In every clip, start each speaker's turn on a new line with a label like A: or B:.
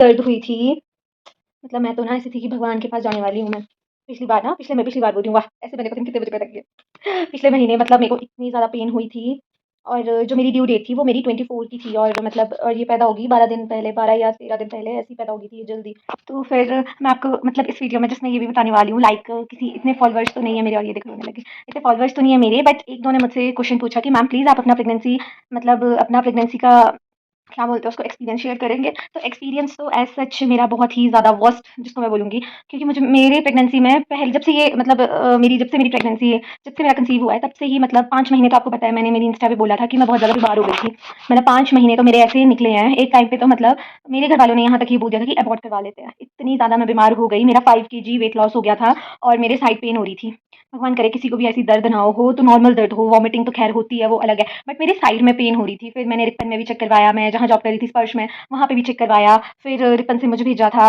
A: दर्द हुई थी। मतलब मैं तो ना ऐसी थी कि भगवान के पास जाने वाली हूँ मैं। पिछली बार बोल रही हूँ, वाह! ऐसे मैंने पता नहीं कितने बजे पता किया। पिछले महीने मतलब मेरे को इतनी ज़्यादा पेन हुई थी और जो मेरी ड्यू डेट थी वो मेरी 24 की थी और मतलब और ये पैदा होगी 12 दिन पहले, 12 या 13 दिन पहले ऐसी पैदा हो गई थी ये जल्दी। तो फिर मैं आपको मतलब इस वीडियो में जस्ट मैं ये भी बताने वाली हूँ लाइक किसी इतने फॉलोअर्स तो नहीं है मेरे और ये देखो रोने लगी। इतने फॉलोअर्स तो नहीं है मेरे बट एक दो ने मुझसे क्वेश्चन पूछा कि मैम प्लीज़ आप अपना प्रेगनेंसी मतलब अपना प्रेगनेंसी का क्या बोलते हैं उसको एक्सपीरियंस शेयर करेंगे। तो एक्सपीरियंस तो एज़ सच मेरा बहुत ही ज़्यादा वर्स्ट जिसको मैं बोलूँगी क्योंकि मुझे मेरे प्रेगनेंसी में पहले जब से ये मतलब मेरी जब से मेरी प्रेगनेंसी है, जब से मेरा कंसीव हुआ है तब से ही मतलब 5 महीने तो आपको पता है मैंने मेरी इंस्टा पे बोला था कि मैं बहुत ज़्यादा बीमार हो गई थी। मतलब 5 महीने तो मेरे ऐसे निकले हैं, एक टाइम पे तो मतलब मेरे घर वालों ने यहाँ तक ये बोल दिया था कि अबॉर्ट करवा लेते हैं। इतनी ज़्यादा मैं बीमार हो गई, मेरा 5 केजी वेट लॉस हो गया था और मेरे साइड पेन हो रही थी। भगवान करे किसी को भी ऐसी दर्द ना हो तो नॉर्मल दर्द हो, वॉमिटिंग तो खैर होती है वो अलग है, बट मेरे साइड में पेन हो रही थी। फिर मैंने रिपन में भी चेक करवाया, मैं जहाँ जॉब कर रही थी स्पर्श में, वहाँ पे भी चेक करवाया। फिर रिपन से मुझे भेजा था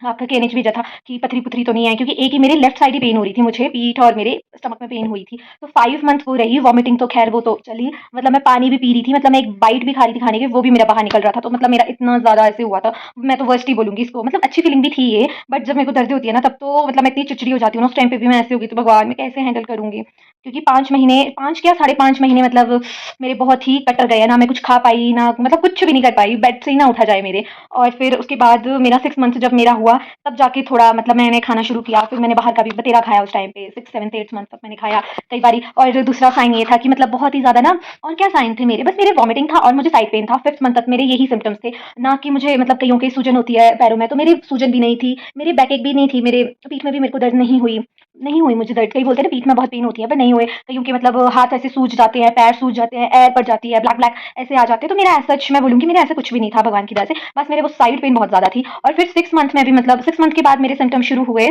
A: आपका केएनएच भेजा था कि पथरी-पुथरी तो नहीं है क्योंकि एक ही मेरे लेफ्ट साइड ही पेन हो रही थी मुझे, पीठ और मेरे स्टमक में पेन हुई थी। तो 5 मंथ वो रही, वॉमिटिंग तो खैर वो तो चली, मतलब मैं पानी भी पी रही थी, मतलब मैं एक बाइट भी खा रही थी खाने की, वो भी मेरा बाहर निकल रहा था। तो मतलब मेरा इतना ज़्यादा ऐसे हुआ था, मैं तो वर्स्ट ही बोलूँगी इसको। मतलब अच्छी फीलिंग भी थी ये, बट जब मेरे को दर्द होती है ना तब तो मतलब मैं इतनी चिड़चिड़ी हो जाती हूँ ना, उस टाइम पे भी मैं ऐसे हो गई तो भगवान मैं कैसे हैंडल करूँगी? क्योंकि 5 महीने 5 क्या साढ़े 5 महीने मतलब मेरे बहुत ही कट गए, ना मैं कुछ खा पाई, ना मतलब कुछ भी नहीं कर पाई, बेड से ही ना उठा जाए मेरे। और फिर उसके बाद मेरा 6 मंथ जब मेरा हुआ तब जाके थोड़ा मतलब मैंने खाना शुरू किया, फिर मैंने बाहर का भी बतेरा खाया उस टाइम पे 6, 7, 8 मंथ तक मैंने खाया कई बारी। और दूसरा साइन ये था कि मतलब बहुत ही ज़्यादा ना और क्या साइन थे मेरे, बस मेरे वॉमिटिंग था और मुझे साइड पेन था। 5th मंथ तक मेरे यही सिम्पटम्स थे, ना कि मुझे मतलब कईयों की सूजन होती है पैरों में, तो मेरी सूजन भी नहीं थी, मेरे बैक एक भी नहीं थी, मेरे पीठ में भी मेरे को दर्द नहीं हुई मुझे दर्द। कई बोलते हैं ना पीठ में बहुत पेन होती है, पर नहीं हुए। कईयों के मतलब हाथ ऐसे सूज जाते हैं, पैर सूज जाते हैं, एयर पड़ जाती है, ब्लैक ब्लैक ऐसे आ जाते हैं। तो मेरा ऐसा सच मैं बोलूँगी मेरा ऐसा कुछ भी नहीं था भगवान की दया से, बस मेरे वो साइड पेन बहुत ज़्यादा थी। और फिर 6 मंथ में भी मतलब 6 मंथ के बाद मेरे सिम्पटम्स शुरू हुए।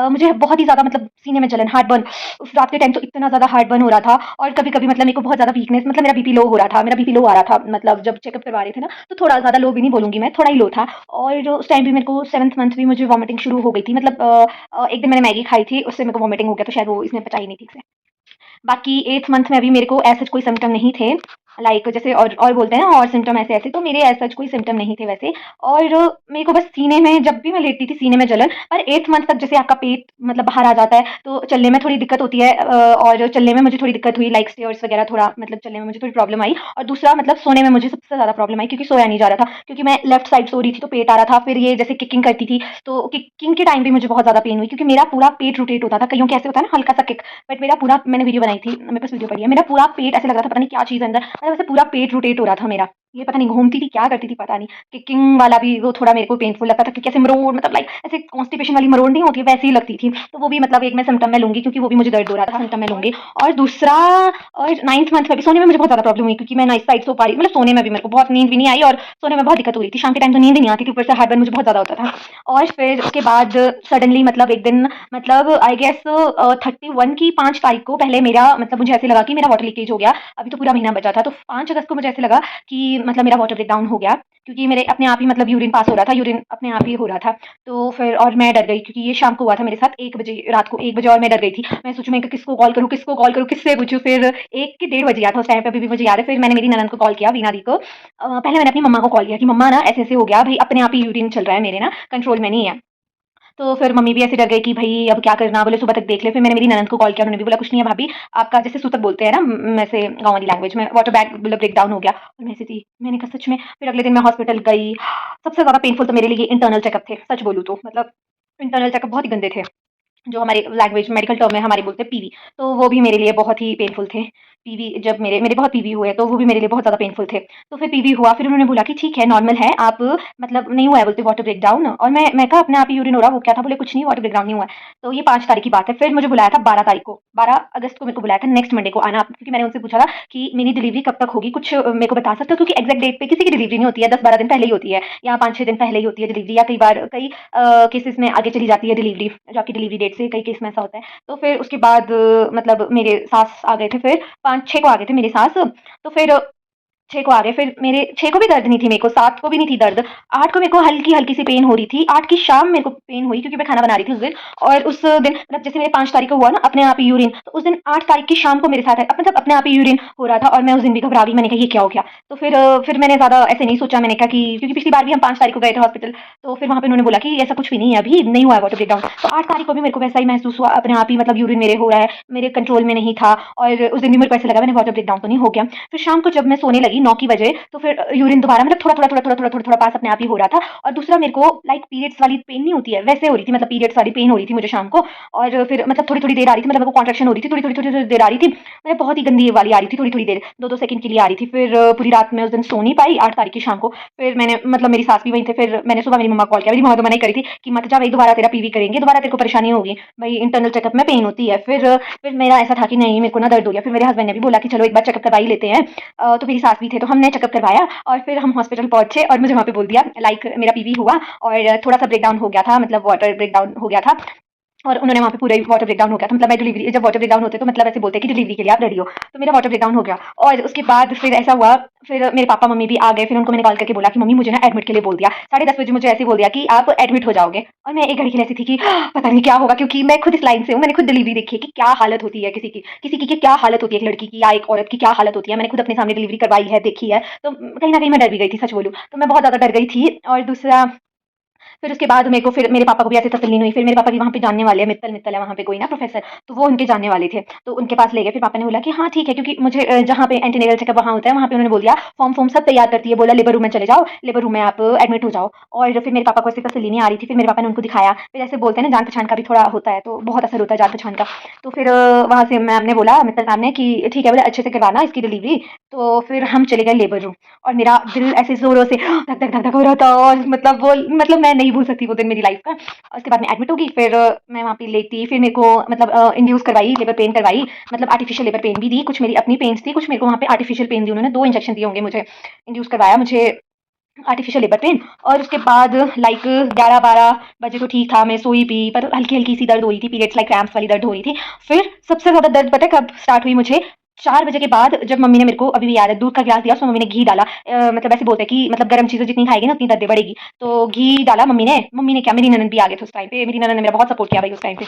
A: मुझे बहुत ही ज़्यादा मतलब सीने में जलन, हार्ट बर्न, उस रात के टाइम तो इतना ज़्यादा हार्ट बर्न हो रहा था और कभी-कभी मतलब मेरे को बहुत ज़्यादा वीकनेस, मतलब मेरा बीपी लो हो रहा था, मेरा बीपी लो आ रहा था, मतलब जब चेकअप करवा रहे थे ना, तो थोड़ा ज़्यादा लो भी नहीं बोलूँगी मैं, थोड़ा ही लो था। और उस टाइम भी मेरे को 7th मंथ भी मुझे वॉमिटिंग शुरू हो गई थी, मतलब एक दिन मैंने मैगी खाई थी, उससे मेरे को वॉमिटिंग हो गया, तो शायद वो इसने पचा ही नहीं ठीक से। बाकी 8th मंथ में अभी मेरे को ऐसे कोई सिम्पटम नहीं थे, लाइक जैसे और बोलते हैं ना और सिम्पटम ऐसे-ऐसे, तो मेरे एज़ सच कोई सिम्पटम नहीं थे वैसे। और मेरे को बस सीने में जब भी मैं लेटती थी सीने में जलन, और 8th मंथ तक जैसे आपका पेट मतलब बाहर आ जाता है, तो चलने में थोड़ी दिक्कत होती है और चलने में मुझे थोड़ी दिक्कत हुई, लाइक स्टेयर्स वगैरह थोड़ा मतलब चलने में मुझे थोड़ी प्रॉब्लम आई। और दूसरा मतलब सोने में मुझे सबसे ज़्यादा प्रॉब्लम आई क्योंकि सोया नहीं जा रहा था, क्योंकि मैं लेफ्ट साइड सो रही थी तो पेट आ रहा था, फिर ये जैसे किकिंग करती थी, तो किकिंग के टाइम भी मुझे बहुत ज़्यादा पेन हुई क्योंकि मेरा पूरा पेट रोटेट होता था। कईयों के ऐसे होता है ना हल्का सा किक, बट मेरा पूरा, मैंने वीडियो बनाई थी, मेरे पास वीडियो पड़ी है, मेरा पूरा पेट ऐसे लग रहा था पता नहीं क्या चीज़ अंदर, मतलब ऐसे पूरा पेट रोटेट हो रहा था मेरा। ये पता नहीं घूमती थी, क्या करती थी पता नहीं। किकिंग वाला भी वो थोड़ा मेरे को पेनफुल लगता था क्योंकि ऐसे मरोड़, मतलब लाइक ऐसे कॉन्स्टिपेशन वाली मरोड़ नहीं होती वैसी ही लगती थी। तो वो भी मतलब एक मैं सिम्पटम में लूँगी क्योंकि वो भी मुझे दर्द हो रहा था, सिम्पटम में लूँगी। और दूसरा और 9th मंथ में भी सोने में मुझे बहुत ज़्यादा प्रॉब्लम हुई क्योंकि मैं ना इस साइड सो पा रही, मतलब सोने में भी मेरे को बहुत नींद भी नहीं आई और सोने में बहुत दिक्कत हो रही थी। शाम के टाइम तो नींद ही नहीं आती थी, ऊपर से हार्ट बर्न मुझे बहुत ज़्यादा होता था। और फिर उसके बाद सडनली मतलब एक दिन मतलब आई गेस 31 की 5 तारीख को पहले मेरा मतलब मुझे ऐसे लगा कि मेरा वाटर लीकेज हो गया। अभी तो पूरा महीना बचा था, तो 5 अगस्त को मुझे ऐसे लगा कि मतलब मेरा वाटर ब्रेकडाउन हो गया क्योंकि मेरे अपने आप ही मतलब यूरिन पास हो रहा था, यूरिन अपने आप ही हो रहा था। तो फिर और मैं डर गई क्योंकि ये शाम को हुआ था मेरे साथ 1 बजे, रात को 1 बजे, और मैं डर गई थी। मैं सोचूँ मैं किसको कॉल करूँ, किससे पूछूँ? फिर 1 के डेढ़ बज गया था उस टाइम पे, अभी भी मुझे याद है। फिर मैंने मेरी ननद को कॉल किया, वीना दी को। पहले मैंने अपनी मम्मा को कॉल किया कि मम्मा ना ऐसे-ऐसे हो गया, भई अपने आप ही यूरिन चल रहा है मेरे ना, कंट्रोल में नहीं है। तो फिर मम्मी भी ऐसे डर गई कि भई अब क्या करना? बोले सुबह तक देख ले। फिर मैंने मेरी ननद को कॉल किया, उन्होंने भी बोला कुछ नहीं है भाभी, आपका जैसे सूतक बोलते हैं ना वैसे गाँव वाली लैंग्वेज में, वाटर बैग मतलब ब्रेकडाउन हो गया। और मैं ऐसी थी, मैंने कहा सच में? फिर अगले दिन मैं हॉस्पिटल गई। सबसे ज़्यादा पेनफुल तो मेरे लिए इंटरनल चेकअप थे, सच बोलूँ तो। मतलब इंटरनल चेकअप बहुत ही गंदे थे। जो हमारी लैंग्वेज मेडिकल टर्म में हमारे बोलते हैं पीवी, तो वो भी मेरे लिए बहुत ही पेनफुल थे। पीवी जब मेरे मेरे बहुत पीवी हुए तो वो भी मेरे लिए बहुत ज़्यादा पेनफुल थे। तो फिर पीवी हुआ, फिर उन्होंने बोला कि ठीक है नॉर्मल है, आप मतलब नहीं हुआ है बोलते वाटर ब्रेकडाउन। और मैं कहा अपने आप ही यूरिन हो रहा, वो क्या था? बोले कुछ नहीं, वाटर ब्रेकडाउन नहीं हुआ है। तो ये 5 तारीख की बात है। फिर मुझे बुलाया था 12 तारीख को, 12 अगस्त को मेरे को बुलाया था नेक्स्ट मंडे को आना, क्योंकि मैंने उनसे पूछा था कि मेरी डिलीवरी कब तक होगी, कुछ मेरे को बता सकते हो? क्योंकि एग्जैक्ट डेट पे किसी की डिलीवरी नहीं होती है, 10-12 दिन पहले ही होती है या 5-6 दिन पहले ही होती है डिलीवरी, या कई बार कई केसेस में आगे चली जाती है डिलीवरी, जो आपकी डिलीवरी डेट से कई केस में ऐसा होता है। तो फिर उसके बाद मतलब मेरे सास आ गए थे, फिर 5-6 को आ गए थे मेरी सास। तो फिर 6 को आ गए, फिर मेरे 6 को भी दर्द नहीं थी मेरे को, 7 को भी नहीं थी दर्द, 8 को मेरे को हल्की-हल्की सी पेन हो रही थी, 8 की शाम मेरे को पेन हुई क्योंकि मैं खाना बना रही थी उस दिन। और उस दिन मतलब जैसे मेरे 5 तारीख को हुआ ना अपने आप ही यूरिन, तो उस दिन 8 तारीख की शाम को मेरे साथ है मतलब अपने आप ही यूरिन हो रहा था और मैं उस दिन भी घबरा गई, मैंने कहा ये क्या हो गया? तो फिर मैंने ज़्यादा ऐसे नहीं सोचा, मैंने कहा कि क्योंकि पिछली बार भी हम 5 तारीख को गए थे हॉस्पिटल, तो फिर वहाँ पे उन्होंने बोला कि ऐसा कुछ भी नहीं है अभी, नहीं हुआ है वाटर ब्रेकडाउन। तो 8 तारीख को भी मेरे को वैसा ही महसूस हुआ, अपने आप ही मतलब यूरिन मेरे हो रहा है, मेरे कंट्रोल में नहीं था और उस दिन भी मेरे को ऐसा लगा मैंने वाटर ब्रेकडाउन तो नहीं हो गया। फिर शाम को जब मैं सोने लगी 9 की बजे तो फिर यूरिन दोबारा मतलब थोड़ा-थोड़ा पास अपने आप ही हो रहा था और दूसरा मेरे को लाइक पीरियड्स वाली पेन नहीं होती है, वैसे हो रही थी, मतलब पीरियड्स वाली पेन हो रही थी मुझे शाम को। और फिर मतलब थोड़ी-थोड़ी देर आ रही थी, मतलब मेरे को कॉन्ट्रैक्शन हो रही थी, थोड़ी-थोड़ी देर आ रही थी, मतलब बहुत ही गंदी वाली आ रही थी, थोड़ी-थोड़ी देर, 2-2 सेकंड के लिए आ रही थी। फिर पूरी रात मैं उस दिन सो नहीं पाई 8 तारीख की शाम को। फिर मैंने मतलब मेरी सास भी वहीं थे, फिर मैंने सुबह मेरी मम्मा को कॉल किया, मेरी मम्मा तो मना ही करी थी कि मत जा भई, दोबारा तेरा पीवी करेंगे, दोबारा तेरे को परेशानी होगी, भई इंटरनल चेकअप में पेन होती है। फिर मेरा ऐसा था कि नहीं मेरे को ना दर्द हो गया, फिर मेरे हस्बैंड ने भी बोला कि चलो एक बार चेकअप करवा ही लेते हैं। तो मेरी सास भी थे, तो हमने चेकअप करवाया और फिर हम हॉस्पिटल पहुंचे और मुझे वहाँ पे बोल दिया लाइक मेरा पीवी हुआ और थोड़ा सा ब्रेकडाउन हो गया था, मतलब वाटर ब्रेकडाउन हो गया था और उन्होंने वहाँ पे पूरा ही वाटर ब्रेकडाउन हो गया था, मतलब मैं डिलीवरी जब वाटर ब्रेकडाउन होते तो मतलब ऐसे बोलते हैं कि डिलीवरी के लिए आप रेडी हो, तो मेरा वाटर ब्रेकडाउन हो गया। और उसके बाद फिर ऐसा हुआ, फिर मेरे पापा मम्मी भी आ गए, फिर उनको मैंने कॉल करके बोला कि मम्मी मुझे ना एडमिट के लिए बोल दिया, 10:30 बजे मुझे ऐसे बोल दिया कि आप एडमिट हो जाओगे। और मैं एक घड़ी के लिए ऐसी थी कि पता नहीं क्या होगा, क्योंकि मैं खुद इस लाइन से हूँ, मैंने खुद डिलीवरी देखी है कि क्या हालत होती है किसी की क्या हालत होती है, एक लड़की की या एक औरत की क्या हालत होती है, मैंने खुद अपने सामने डिलीवरी करवाई है, देखी है, तो कहीं ना कहीं मैं डर भी गई थी, सच बोलूँ तो मैं बहुत ज्यादा डर गई थी। और दूसरा फिर उसके बाद मेरे को फिर मेरे पापा को भी ऐसे तसल्ली नहीं हुई, फिर मेरे पापा भी वहाँ पे जानने वाले हैं, मित्तल मित्तल है वहाँ पे कोई ना प्रोफेसर, तो वो उनके जानने वाले थे, तो उनके पास ले गए। फिर पापा ने बोला कि हाँ ठीक है, क्योंकि मुझे जहाँ पे एंटीनेटल चेकअप वहाँ होता है वहाँ पे उन्होंने बोल दिया फॉर्म फॉर्म सब तैयार करती है, बोला लेबर रूम में चले जाओ, लेबर रूम में आप एडमिट हो जाओ। और फिर मेरे पापा को ऐसे तसल्ली नहीं आ रही थी, फिर मेरे पापा ने उनको दिखाया, फिर ऐसे बोलते हैं ना जान पहचान का भी थोड़ा होता है, तो बहुत असर होता है जान पहचान का। तो फिर वहाँ से मैम ने बोला, मित्तल मैम ने कि ठीक है बोले अच्छे से करवाना इसकी डिलीवरी। तो फिर हम चले गए लेबर रूम और मेरा दिल ऐसे जोरों से धक धक धक धक हो रहा था और मतलब मैं नहीं भूल सकती वो दिन मेरी लाइफ का। और उसके बाद मैं एडमिट हो गई, फिर मैं वहाँ पे लेटी, फिर मेरे को मतलब इंड्यूस करवाई, लेबर पेन करवाई, मतलब आर्टिफिशियल लेबर पेन भी दी, कुछ मेरी अपनी पेन्स थी, कुछ मेरे को वहाँ पे आर्टिफिशियल पेन दी, उन्होंने 2 इंजेक्शन दिए होंगे मुझे, इंड्यूस करवाया मुझे आर्टिफिशियल लेबर पेन। और उसके बाद लाइक 11-12 बजे तो ठीक था, मैं सोई भी, पर हल्की हल्की सी दर्द हो रही थी, पीरियड्स लाइक क्रैम्प्स वाली दर्द हो रही थी। फिर सबसे ज्यादा दर्द पता है कब स्टार्ट हुई मुझे? 4 बजे के बाद, जब मम्मी ने मेरे को, अभी भी याद है, दूध का गिलास दिया, उसमें मम्मी ने घी डाला, मतलब ऐसे बोलते हैं कि मतलब गर्म चीजें जितनी खाएगी ना उतनी दर्द बढ़ेगी, तो घी डाला मम्मी ने क्या, मेरी ननद भी आ गए थे उस टाइम पे, मेरी ननद ने मेरा बहुत सपोर्ट किया भाई उस टाइम पे।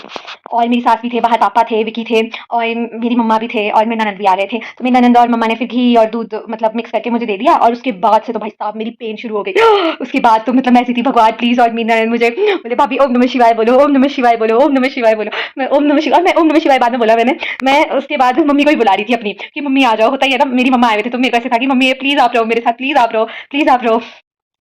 A: और मेरी सास भी थे बाहर, पापा थे, विकी थे और मेरी मम्मा भी थे और मेरी ननद भी आ गए थे, तो मेरी ननद और मम्मा ने फिर घी और दूध मतलब मिक्स करके मुझे दे दिया और उसके बाद से तो भाई साहब मेरी पेन शुरू हो गई। उसके बाद तो मतलब मैं ऐसी थी भगवान प्लीज, और मेरी ननद मुझे बोले भाभी ओम नमः शिवाय बोलो, ओम नमः शिवाय बोलो, ओम नमः शिवाय बोलो। मैं ओम नमः शिवाय बाद में बोला मैंने। मैं उसके बाद मम्मी को ही बुला रही थी अपनी कि मम्मी आ जाओ, होता ही है ना, मेरी मम्मा आए हुए थे तो मेरे को ऐसे था कि मम्मी प्लीज आप रहो मेरे साथ, प्लीज आप रहो, प्लीज आप रहो,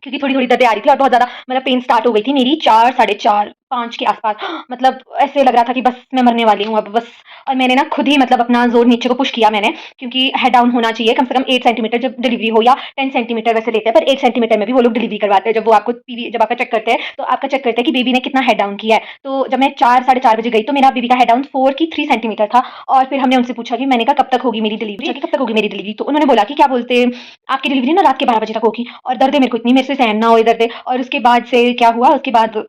A: क्योंकि थोड़ी-थोड़ी दर्दें आ रही थी और बहुत ज़्यादा मतलब पेन स्टार्ट हो गई थी मेरी 4 साढ़े 4 5 के आस-पास। मतलब ऐसे लग रहा था कि बस मैं मरने वाली हूँ अब बस। और मैंने ना खुद ही मतलब अपना ज़ोर नीचे को पुश किया मैंने, क्योंकि हेड डाउन होना चाहिए कम से कम 8 सेंटीमीटर जब डिलीवरी हो, या 10 सेंटीमीटर वैसे लेते हैं, पर 8 सेंटीमीटर में भी वो लोग डिलीवरी करवाते हैं। जब वो आपको पीवी जब आपका चेक करते हैं, तो आपका चेक करते हैं कि बेबी ने कितना हेड डाउन किया है। तो जब मैं 4 साढ़े 4 बजे गई तो मेरा बेबी का हेड डाउन 4 की 3 सेंटीमीटर था। और फिर हमने उनसे पूछा कि मैंने कहा कब तक होगी मेरी डिलीवरी? कब तक होगी मेरी डिलीवरी? तो उन्होंने बोला कि क्या बोलते हैं, आपकी डिलीवरी ना रात के 12 बजे तक होगी। और दर्द मेरे को इतनी मेरे से सहन ना हो दर्द। और उसके बाद से क्या हुआ, उसके बाद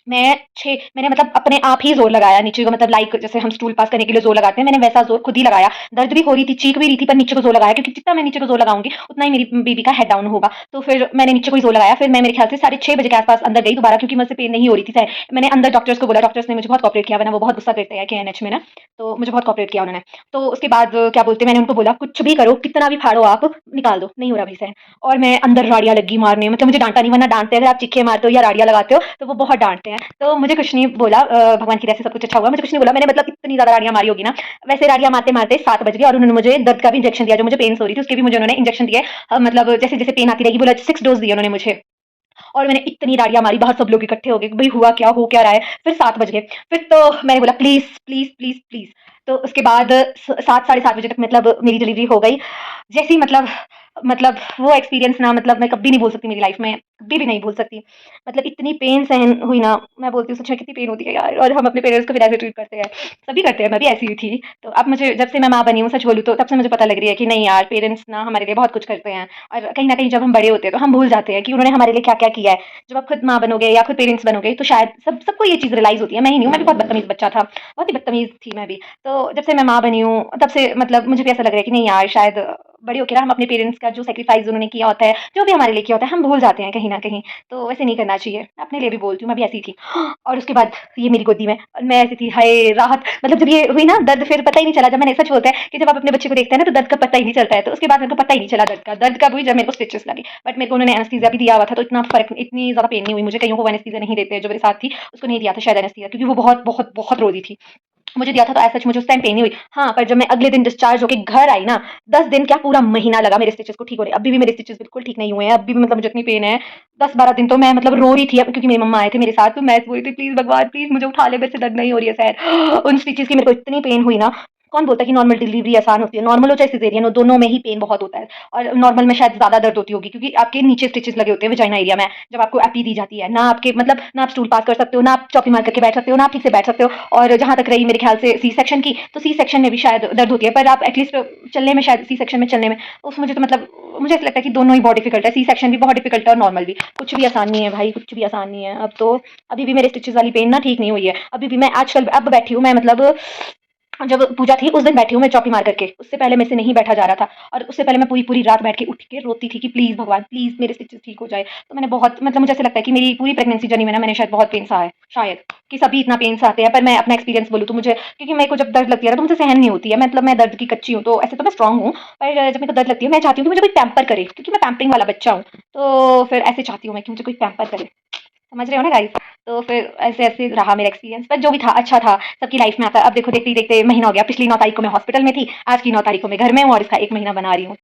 A: मैंने मतलब अपने आप ही जोर लगाया नीचे को, मतलब लाइक जैसे हम स्टूल पास करने के लिए जोर लगाते हैं, मैंने वैसा जोर खुद ही लगाया। दर्द भी हो रही थी, चीख भी रही थी, पर नीचे को जोर लगाया, क्योंकि जितना मैं नीचे को जोर लगाऊंगी उतना ही मेरी बेबी का हेड डाउन होगा। तो फिर मैंने नीचे को ही जोर लगाया। फिर मैं मेरे ख्याल से 6:30 बजे के आसपास अंदर गई दोबारा, क्योंकि मुझसे पेन नहीं हो रही थी। मैंने अंदर डॉक्टर्स को बोला, डॉक्टर्स ने मुझे बहुत कॉपरेट किया, वरना वो बहुत गुस्सा करते हैं KNH में ना, तो मुझे बहुत कॉपरेट किया उन्होंने। तो उसके बाद क्या बोलते, मैंने उनको बोला कुछ भी करो, कितना भी फाड़ो आप, निकाल दो, नहीं हो रहा अभी से। और मैं अंदर राड़ियाँ लगी मारने, मतलब मुझे डांटा नहीं, वरना डांटते हैं अगर आप चिक्के मारते हो या राड़ियाँ लगाते हो तो वो बहुत डांटते हैं। तो मुझे कुछ नहीं बोला, भगवान की दया से सब कुछ अच्छा हुआ, मुझे कुछ नहीं बोला। मैंने मतलब इतनी ज़्यादा राड़ियाँ मारी होगी ना, वैसे राड़ियाँ मारते-मारते 7 बज गए और उन्होंने मुझे दर्द का भी इंजेक्शन दिया, जो मुझे पेन हो रही थी उसके भी मुझे उन्होंने इंजेक्शन दिए। मतलब जैसे-जैसे पेन आती रहेगी, बोला 6 डोज़ दिए उन्होंने मुझे। और मैंने इतनी राड़ियाँ मारी, बाहर सब लोग इकट्ठे हो गए, भई हुआ क्या, हो क्या रहा है? फिर 7 बज गए, फिर तो मैंने बोला प्लीज़, प्लीज़, प्लीज़, प्लीज़। तो उसके बाद 7 साढ़े 7 बजे तक मतलब मेरी डिलीवरी हो गई। जैसे ही मतलब वो एक्सपीरियंस ना, मतलब मैं कभी नहीं भूल सकती मेरी लाइफ में, कभी भी नहीं भूल सकती। मतलब इतनी पेन सहन हुई ना, मैं बोलती हूँ सच में कितनी पेन होती है यार, और हम अपने पेरेंट्स को फिर ऐसे ट्रीट करते हैं। सभी करते हैं, मैं भी ऐसी ही थी। तो अब मुझे जब से मैं माँ बनी हूँ, सच बोलूँ तो तब से मुझे पता लग रही है कि नहीं यार, पेरेंट्स ना हमारे लिए बहुत कुछ करते हैं। और कहीं न कहीं जब हम बड़े होते हैं तो हम भूल जाते हैं कि उन्होंने हमारे लिए क्या-क्या किया है। जब आप खुद माँ बनोगे या खुद पेरेंट्स बनोगे तो शायद सबको ये चीज़ रियलाइज़ होती है। मैं ही नहीं हूँ, मैं भी बहुत बदतमीज़ बच्चा था, बहुत ही बदतमीज़ थी मैं भी। तो जब से मैं माँ बनी हूँ तब से मतलब मुझे भी ऐसा लग रहा है कि नहीं यार, शायद बड़ी होके ना हम अपने पेरेंट्स का जो सैक्रिफाइस उन्होंने किया होता है, जो भी हमारे लिए किया होता है, हम भूल जाते हैं कहीं न कहीं। तो वैसे नहीं करना चाहिए। अपने लिए भी बोलती हूँ, मैं भी ऐसी ही थी। और उसके बाद ये मेरी गोदी में और मैं ऐसी थी, हाय राहत! मतलब जब ये हुई ना दर्द, फिर पता ही नहीं चला। जब मैंने सच बोलता है कि जब आप अपने बच्चे को देखते हैं ना तो दर्द का पता ही नहीं चलता है। तो उसके बाद मेरे को पता ही नहीं चला दर्द का। दर्द कब हुई, जब मेरे को स्टिचेस लगे। बट मेरे को उन्होंने एनेस्थीसिया भी दिया हुआ था, तो इतना फ़र्क, इतनी ज़्यादा पेन नहीं हुई मुझे। कईयों को वो एनेस्थीसिया नहीं देते, जो मेरे साथ थी उसको नहीं दिया था शायद एनेस्थीसिया, क्योंकि वो बहुत, बहुत, बहुत रो रही थी। मुझे दिया था तो ऐसा मुझे उस टाइम पेन नहीं हुई। हाँ, पर जब मैं अगले दिन डिस्चार्ज होके घर आई ना, 10 दिन क्या पूरा महीना लगा मेरे स्टिचेस को ठीक होने। अभी भी मेरे स्टिचेस बिल्कुल ठीक नहीं हुए हैं। अभी भी मतलब मुझे इतनी पेन है। 10-12 दिन तो मैं मतलब रो रही थी, क्योंकि मेरी मम्मा आए थे मेरे साथ, तो मैं बोल रही थी, प्लीज़ भगवान प्लीज़ मुझे उठा ले, मेरे से दर्द नहीं हो रही है सहन। उन स्टिचेस की मेरे को इतनी पेन हुई ना। कौन बोलता है कि नॉर्मल डिलीवरी आसान होती है? नॉर्मल हो चाहे सिज़ेरियन हो, दोनों में ही पेन बहुत होता है। और नॉर्मल में शायद ज़्यादा दर्द होती होगी, क्योंकि आपके नीचे स्टिचेस लगे होते हैं वजाइना एरिया में, जब आपको एपी दी जाती है। ना आपके मतलब ना आप स्टूल पास कर सकते हो, ना आप चौकी मार करके बैठ सकते हो, ना आप ठीक से बैठ सकते हो। और जहाँ तक रही मेरे ख्याल से सी सेक्शन की, तो सी सेक्शन में भी शायद दर्द होती है, पर आप एटलीस्ट चलने में, शायद सी सेक्शन में चलने में, उस मुझे तो मतलब मुझे ऐसा लगता है कि दोनों ही बहुत डिफिकल्ट है। सी सेक्शन भी बहुत डिफिकल्ट है और नॉर्मल भी। कुछ भी आसान नहीं है भाई, कुछ भी आसान नहीं है। अब तो अभी भी मेरे स्टिचेस वाली पेन ना ठीक नहीं हुई है। अभी भी मैं आजकल अब बैठी हूँ मैं, मतलब जब पूजा थी उस दिन बैठी हूँ मैं चौकी मार करके। उससे पहले मेरे से नहीं बैठा जा रहा था। और उससे पहले मैं पूरी पूरी रात बैठ के उठ के रोती थी कि प्लीज़ भगवान प्लीज़ मेरे स्टिचेस ठीक हो जाए। तो मैंने बहुत, मतलब मुझे ऐसा लगता है कि मेरी पूरी प्रेगनेंसी जर्नी में ना मैंने शायद बहुत पेन सहा है, शायद। कि सभी इतना पेन सहते हैं, पर मैं अपना एक्सपीरियंस बोलूँ तो मुझे, क्योंकि मेरे को जब दर्द लगती है ना तो मुझे सहन नहीं होती है। मतलब मैं दर्द की कच्ची हूँ, तो ऐसे तो मैं स्ट्रांग हूँ, पर जब मेरे को दर्द लगती है मैं चाहती हूँ कि मुझे कोई पैम्पर करे, क्योंकि मैं पैम्परिंग वाला बच्चा हूँ। तो फिर ऐसे चाहती हूँ मैं कि मुझे कोई पैम्पर करे। समझ रहे हो ना गाइस? तो फिर ऐसे-ऐसे रहा मेरा एक्सपीरियंस, पर जो भी था अच्छा था, सबकी लाइफ में आता है। अब देखो देखते ही देखते महीना हो गया, पिछली 9 तारीख को मैं हॉस्पिटल में थी, आज की 9 तारीख को मैं घर में हूँ और इसका 1 महीना बना रही हूँ।